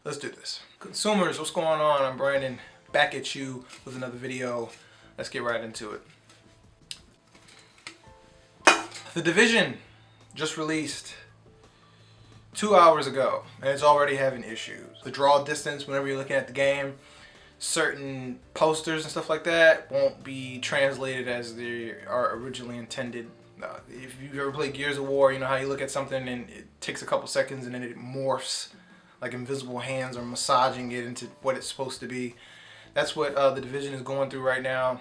Let's do this. Consumers, what's going on? I'm Brandon, back at you with another video. Let's get right into it. The Division just released 2 hours ago, and it's already having issues. The draw distance, whenever you're looking at the game, certain posters and stuff like that won't be translated as they are originally intended. If you've ever played Gears of War, you know how you look at something and it takes a couple seconds and then it morphs like invisible hands are massaging it into what it's supposed to be. That's what the Division is going through right now.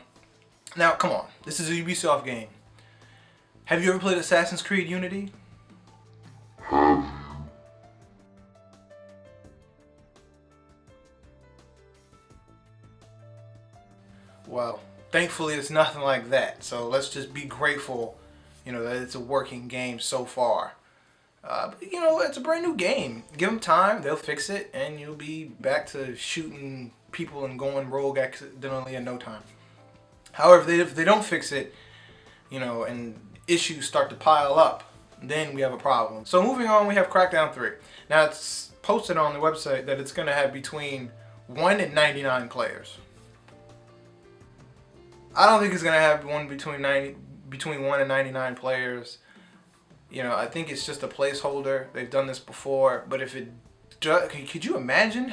Now, come on. This is a Ubisoft game. Have you ever played Assassin's Creed Unity? Well, thankfully it's nothing like that. So let's just be grateful, you know, that it's a working game so far. But, you know, it's a brand new game. Give them time, they'll fix it, and you'll be back to shooting people and going rogue accidentally in no time. However, if they don't fix it, you know, and issues start to pile up, then we have a problem. So moving on, we have Crackdown 3. Now, it's posted on the website that it's going to have between 1 and 99 players. I don't think it's going to have one between 1 and 99 players. You know, I think it's just a placeholder. They've done this before, but if it does, could you imagine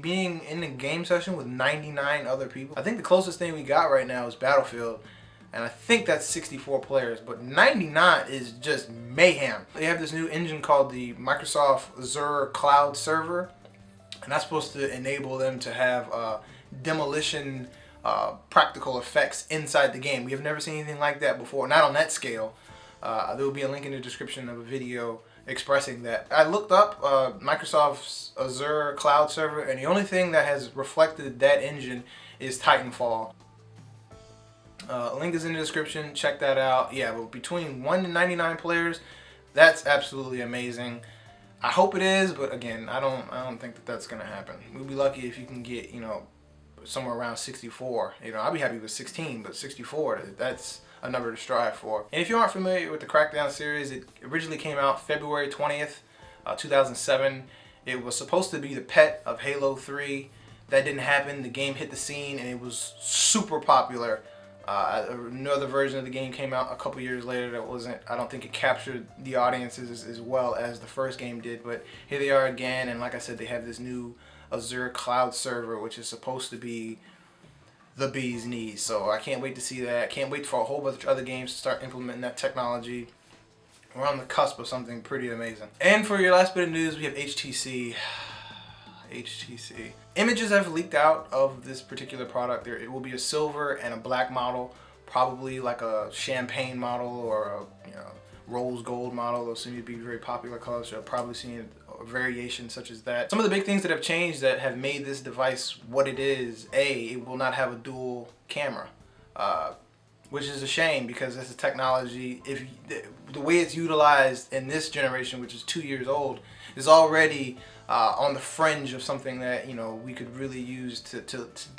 being in a game session with 99 other people? I think the closest thing we got right now is Battlefield, and I think that's 64 players, but 99 is just mayhem. They have this new engine called the Microsoft Azure Cloud Server, and that's supposed to enable them to have demolition practical effects inside the game. We have never seen anything like that before, not on that scale. There will be a link in the description of a video expressing that. I looked up Microsoft's Azure Cloud Server, and the only thing that has reflected that engine is Titanfall. Link is in the description. Check that out. Yeah, but between 1 and 99 players, that's absolutely amazing. I hope it is, but again, I don't think that that's gonna happen. We'll be lucky if you can get, you know, somewhere around 64. You know, I'll be happy with 16, but 64, that's a number to strive for. And if you aren't familiar with the Crackdown series, it originally came out February 20th, 2007. It was supposed to be the pet of Halo 3. That didn't happen. The game hit the scene and it was super popular. Another version of the game came out a couple years later that wasn't, I don't think it captured the audiences as well as the first game did, but here they are again, and like I said, they have this new Azure Cloud Server, which is supposed to be the bee's knees. So I can't wait to see that. Can't wait for a whole bunch of other games to start implementing that technology. We're on the cusp of something pretty amazing. And for your last bit of news, we have HTC. HTC. Images have leaked out of this particular product. It will be a silver and a black model, probably like a champagne model or a, you know, rose gold model. Those seem to be very popular colors. You'll probably see a variation such as that. Some of the big things that have changed that have made this device what it is: it will not have a dual camera, which is a shame because that's a technology. If the way it's utilized in this generation, which is 2 years old, is already on the fringe of something that, you know, we could really use to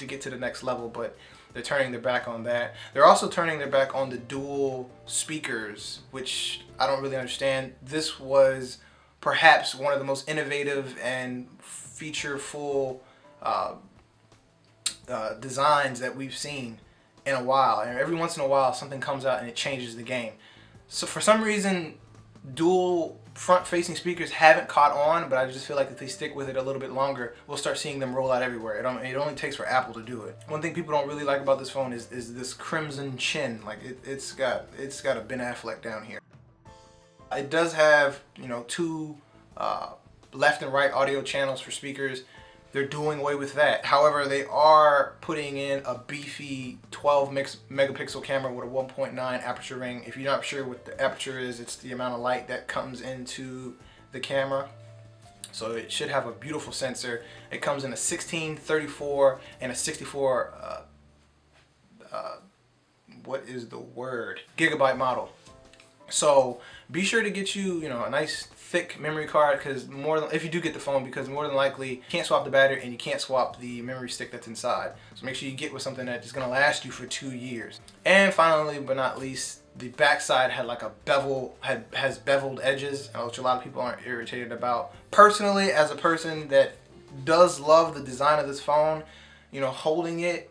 get to the next level, but they're turning their back on that. They're also turning their back on the dual speakers, which I don't really understand. This was perhaps one of the most innovative and featureful designs that we've seen in a while. And every once in a while, something comes out and it changes the game. So for some reason, dual front-facing speakers haven't caught on, but I just feel like if they stick with it a little bit longer, we'll start seeing them roll out everywhere. It only takes for Apple to do it. One thing people don't really like about this phone is this crimson chin. Like it's got a Ben Affleck down here. It does have, you know, two left and right audio channels for speakers. They're doing away with that. However, they are putting in a beefy 12 megapixel camera with a 1.9 aperture ring. If you're not sure what the aperture is, it's the amount of light that comes into the camera. So it should have a beautiful sensor. It comes in a 16, 34, and a 64, what is the word? Gigabyte model. So be sure to get you know, a nice thick memory card, because if you do get the phone, because more than likely you can't swap the battery and you can't swap the memory stick that's inside. So make sure you get with something that is going to last you for 2 years. And finally, but not least, the backside had like a bevel, has beveled edges, which a lot of people aren't irritated about. Personally, as a person that does love the design of this phone. You know, holding it,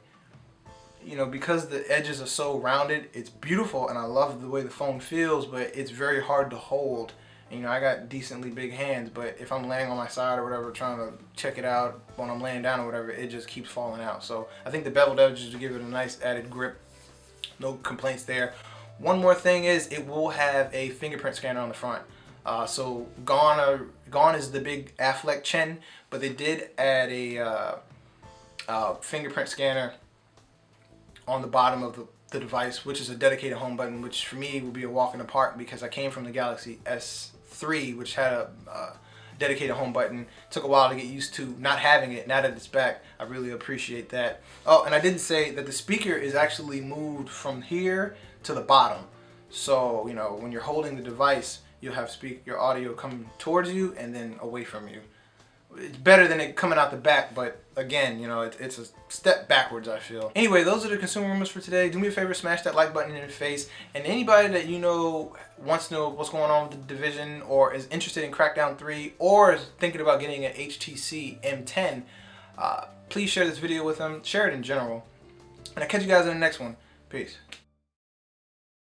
you know, because the edges are so rounded, it's beautiful, and I love the way the phone feels, but it's very hard to hold. And, you know, I got decently big hands, but if I'm laying on my side or whatever, trying to check it out when I'm laying down or whatever, it just keeps falling out. So I think the beveled edges will give it a nice added grip. No complaints there. One more thing is it will have a fingerprint scanner on the front. So gone is the big Affleck chin, but they did add a fingerprint scanner on the bottom of the device, which is a dedicated home button, which for me will be a walk in the park because I came from the Galaxy S3, which had a dedicated home button. It took a while to get used to not having it. Now that it's back, I really appreciate that. Oh, and I didn't say that the speaker is actually moved from here to the bottom. So, you know, when you're holding the device, you'll have your audio coming towards you and then away from you. It's better than it coming out the back, but again, you know, it's a step backwards, I feel. Anyway, those are the consumer rumors for today. Do me a favor, smash that like button in the face. And anybody that you know wants to know what's going on with the Division, or is interested in Crackdown 3, or is thinking about getting an HTC M10, please share this video with them. Share it in general. And I'll catch you guys in the next one. Peace.